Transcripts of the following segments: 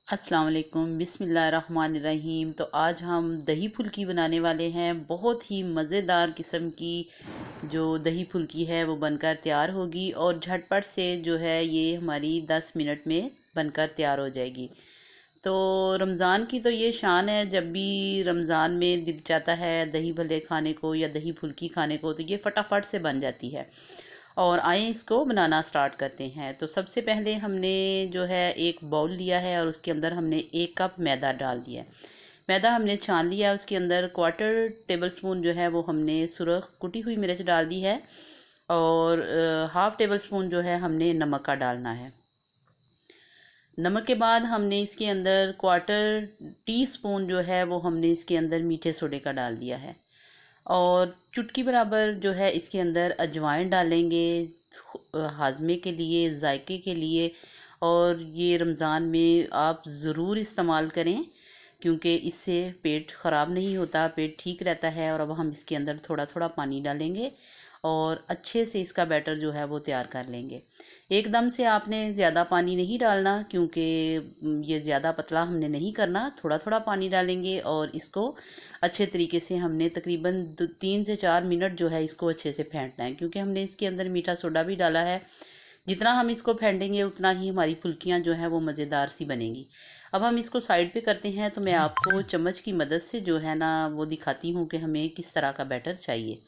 अस्सलाम वालेकुम बिस्मिल्लाहिर्रहमानिर्रहीम। तो आज हम दही फुल्की बनाने वाले हैं। बहुत ही मज़ेदार किस्म की जो दही फुल्की है वो बनकर तैयार होगी और झटपट से जो है ये हमारी 10 मिनट में बनकर तैयार हो जाएगी। तो रमज़ान की तो ये शान है, जब भी रमज़ान में दिल चाहता है दही भल्ले खाने को या दही फुल्की खाने को तो ये फटाफट से बन जाती है। और आइए इसको बनाना स्टार्ट करते हैं। तो सबसे पहले हमने जो है एक बाउल लिया है और उसके अंदर हमने 1 कप मैदा डाल दिया है। मैदा हमने छान लिया, उसके अंदर क्वार्टर टेबल स्पून जो है वो हमने सुरख कुटी हुई मिर्च डाल दी है और हाफ़ टेबल स्पून जो है हमने नमक का डालना है। नमक के बाद हमने इसके अंदर क्वार्टर टी स्पून जो है वो हमने इसके अंदर मीठे सोडे का डाल दिया है और चुटकी बराबर जो है इसके अंदर अजवाइन डालेंगे हाजमे के लिए, जायके के लिए। और ये रमज़ान में आप ज़रूर इस्तेमाल करें क्योंकि इससे पेट ख़राब नहीं होता, पेट ठीक रहता है। और अब हम इसके अंदर थोड़ा थोड़ा पानी डालेंगे और अच्छे से इसका बैटर जो है वो तैयार कर लेंगे। एकदम से आपने ज़्यादा पानी नहीं डालना क्योंकि ये ज़्यादा पतला हमने नहीं करना, थोड़ा थोड़ा पानी डालेंगे और इसको अच्छे तरीके से हमने तकरीबन 3 से 4 मिनट जो है इसको अच्छे से फेंटना है क्योंकि हमने इसके अंदर मीठा सोडा भी डाला है। जितना हम इसको फेंटेंगे उतना ही हमारी फुल्कियाँ जो हैं वो मज़ेदार सी बनेंगी। अब हम इसको साइड पे करते हैं तो मैं आपको चम्मच की मदद से जो है ना वो दिखाती हूँ कि हमें किस तरह का बैटर चाहिए।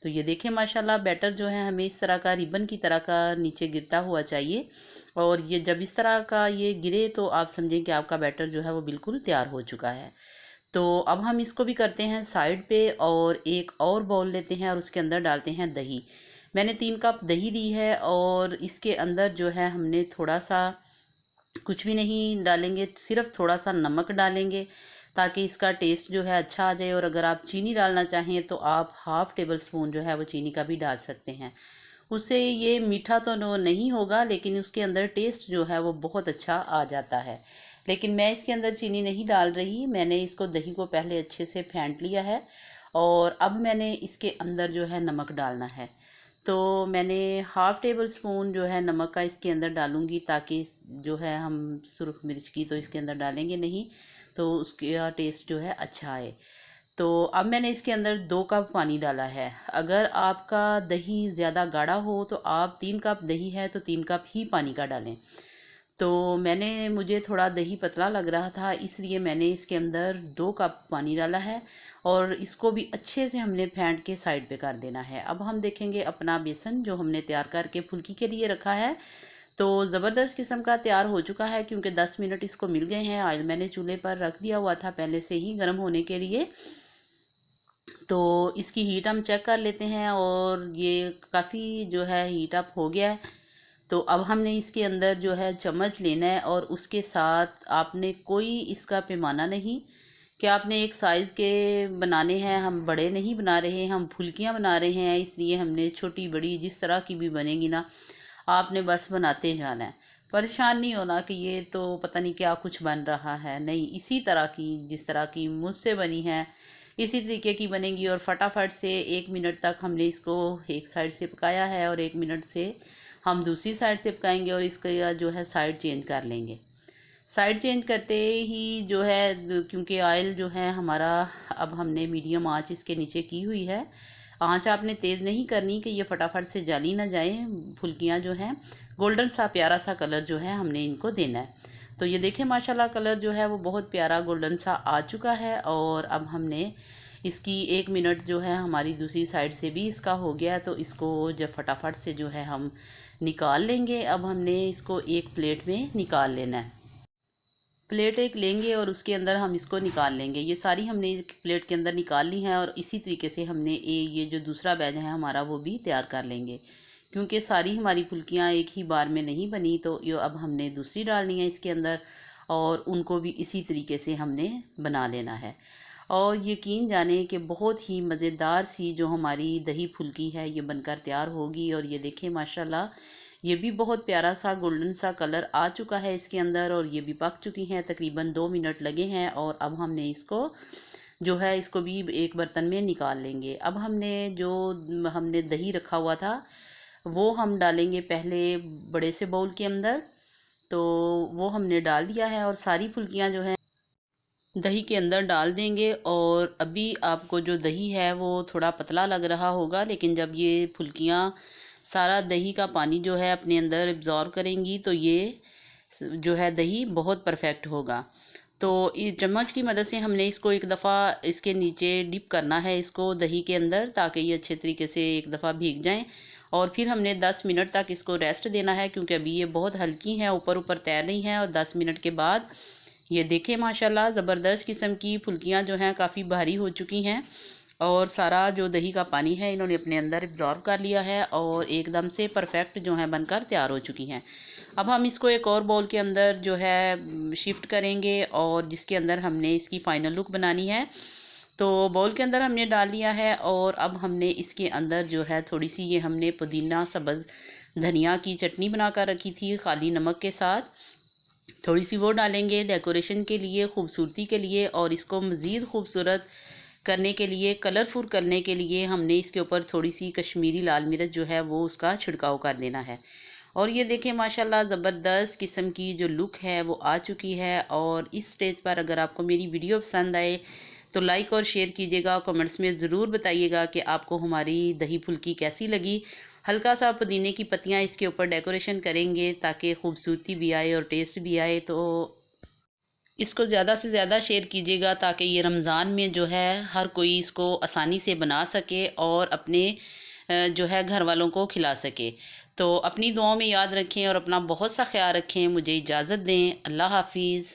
तो ये देखें माशाल्लाह बैटर जो है हमें इस तरह का रिबन की तरह का नीचे गिरता हुआ चाहिए। और ये जब इस तरह का ये गिरे तो आप समझें कि आपका बैटर जो है वो बिल्कुल तैयार हो चुका है। तो अब हम इसको भी करते हैं साइड पे और एक और बाउल लेते हैं और उसके अंदर डालते हैं दही। मैंने 3 कप दही ली है और इसके अंदर जो है हमने थोड़ा सा, कुछ भी नहीं डालेंगे, सिर्फ थोड़ा सा नमक डालेंगे ताकि इसका टेस्ट जो है अच्छा आ जाए। और अगर आप चीनी डालना चाहें तो आप हाफ़ टेबल स्पून जो है वो चीनी का भी डाल सकते हैं। उससे ये मीठा तो नहीं होगा लेकिन उसके अंदर टेस्ट जो है वो बहुत अच्छा आ जाता है। लेकिन मैं इसके अंदर चीनी नहीं डाल रही, मैंने इसको दही को पहले अच्छे से फेंट लिया है और अब मैंने इसके अंदर जो है नमक डालना है। तो मैंने हाफ़ टेबल स्पून जो है नमक का इसके अंदर डालूँगी ताकि जो है हम सुरख मिर्च की तो इसके अंदर डालेंगे नहीं, तो उसका टेस्ट जो है अच्छा आए। तो अब मैंने इसके अंदर 2 कप पानी डाला है। अगर आपका दही ज़्यादा गाढ़ा हो तो आप 3 कप दही है तो 3 कप ही पानी का डालें। तो मुझे थोड़ा दही पतला लग रहा था इसलिए मैंने इसके अंदर 2 कप पानी डाला है और इसको भी अच्छे से हमने फेंट के साइड पे कर देना है। अब हम देखेंगे अपना बेसन जो हमने तैयार करके फुल्की के लिए रखा है तो ज़बरदस्त किस्म का तैयार हो चुका है क्योंकि 10 मिनट इसको मिल गए हैं। ऑयल मैंने चूल्हे पर रख दिया हुआ था पहले से ही गर्म होने के लिए। तो इसकी हीट हम चेक कर लेते हैं और ये काफ़ी जो है हीट अप हो गया है। तो अब हमने इसके अंदर जो है चम्मच लेना है और उसके साथ आपने कोई इसका पैमाना नहीं कि आपने एक साइज़ के बनाने हैं। हम बड़े नहीं बना रहे, हम फुल्कियाँ बना रहे हैं, इसलिए हमने छोटी बड़ी जिस तरह की भी बनेगी ना आपने बस बनाते जाना है। परेशान नहीं होना कि ये तो पता नहीं क्या कुछ बन रहा है, नहीं, इसी तरह की जिस तरह की मुझसे बनी है इसी तरीके की बनेगी। और फटाफट से 1 मिनट तक हमने इसको एक साइड से पकाया है और 1 मिनट से हम दूसरी साइड से पकाएंगे और इसका जो है साइड चेंज कर लेंगे। साइड चेंज करते ही जो है क्योंकि ऑयल जो है हमारा अब हमने मीडियम आंच इसके नीचे की हुई है। आंच आपने तेज़ नहीं करनी कि ये फटाफट से जली ना जाए। फुल्कियाँ जो हैं गोल्डन सा प्यारा सा कलर जो है हमने इनको देना है। तो ये देखें माशाल्लाह कलर जो है वो बहुत प्यारा गोल्डन सा आ चुका है। और अब हमने इसकी 1 मिनट जो है हमारी दूसरी साइड से भी इसका हो गया है तो इसको जब फटाफट से जो है हम निकाल लेंगे। अब हमने इसको एक प्लेट में निकाल लेना है। प्लेट एक लेंगे और उसके अंदर हम इसको निकाल लेंगे। ये सारी हमने एक प्लेट के अंदर निकाल ली हैं और इसी तरीके से हमने ये जो दूसरा बैच है हमारा वो भी तैयार कर लेंगे क्योंकि सारी हमारी फुल्कियाँ एक ही बार में नहीं बनी। तो ये अब हमने दूसरी डालनी है इसके अंदर और उनको भी इसी तरीके से हमने बना लेना है। और यकीन जाने कि बहुत ही मज़ेदार सी जो हमारी दही फुल्की है ये बनकर तैयार होगी। और ये देखें माशाल्लाह ये भी बहुत प्यारा सा गोल्डन सा कलर आ चुका है इसके अंदर और ये भी पक चुकी हैं। तकरीबन 2 मिनट लगे हैं और अब हमने इसको जो है इसको भी एक बर्तन में निकाल लेंगे। अब हमने दही रखा हुआ था वो हम डालेंगे पहले बड़े से बाउल के अंदर। तो वो हमने डाल दिया है और सारी फुल्कियाँ जो हैं दही के अंदर डाल देंगे। और अभी आपको जो दही है वो थोड़ा पतला लग रहा होगा, लेकिन जब ये फुल्कियाँ सारा दही का पानी जो है अपने अंदर एब्जॉर्ब करेंगी तो ये जो है दही बहुत परफेक्ट होगा। तो इस चम्मच की मदद से हमने इसको एक दफ़ा इसके नीचे डिप करना है इसको दही के अंदर, ताकि ये अच्छे तरीके से एक दफ़ा भीग जाएं। और फिर हमने 10 मिनट तक इसको रेस्ट देना है, क्योंकि अभी ये बहुत हल्की हैं, ऊपर ऊपर तैर रही हैं। और 10 मिनट के बाद ये देखें माशाल्लाह ज़बरदस्त किस्म की फुल्कियाँ जो हैं काफ़ी भारी हो चुकी हैं और सारा जो दही का पानी है इन्होंने अपने अंदर एब्जॉर्ब कर लिया है और एकदम से परफेक्ट जो है बनकर तैयार हो चुकी हैं। अब हम इसको एक और बाउल के अंदर जो है शिफ्ट करेंगे और जिसके अंदर हमने इसकी फ़ाइनल लुक बनानी है। तो बाउल के अंदर हमने डाल लिया है और अब हमने इसके अंदर जो है थोड़ी सी ये हमने पुदीना सब्ज़ धनिया की चटनी बना कर रखी थी खाली नमक के साथ, थोड़ी सी वो डालेंगे डेकोरेशन के लिए, खूबसूरती के लिए। और इसको मज़ीद खूबसूरत करने के लिए, कलरफुल करने के लिए हमने इसके ऊपर थोड़ी सी कश्मीरी लाल मिर्च जो है वो उसका छिड़काव कर देना है। और ये देखें माशाल्लाह ज़बरदस्त किस्म की जो लुक है वो आ चुकी है। और इस स्टेज पर अगर आपको मेरी वीडियो पसंद आए तो लाइक और शेयर कीजिएगा, कमेंट्स में ज़रूर बताइएगा कि आपको हमारी दही फुल्की कैसी लगी। हल्का सा पुदीने की पत्तियाँ इसके ऊपर डेकोरेशन करेंगे ताकि खूबसूरती भी आए और टेस्ट भी आए। तो इसको ज़्यादा से ज़्यादा शेयर कीजिएगा ताकि ये रमज़ान में जो है हर कोई इसको आसानी से बना सके और अपने जो है घर वालों को खिला सके। तो अपनी दुआओं में याद रखें और अपना बहुत सा ख्याल रखें। मुझे इजाज़त दें। अल्लाह हाफ़िज़।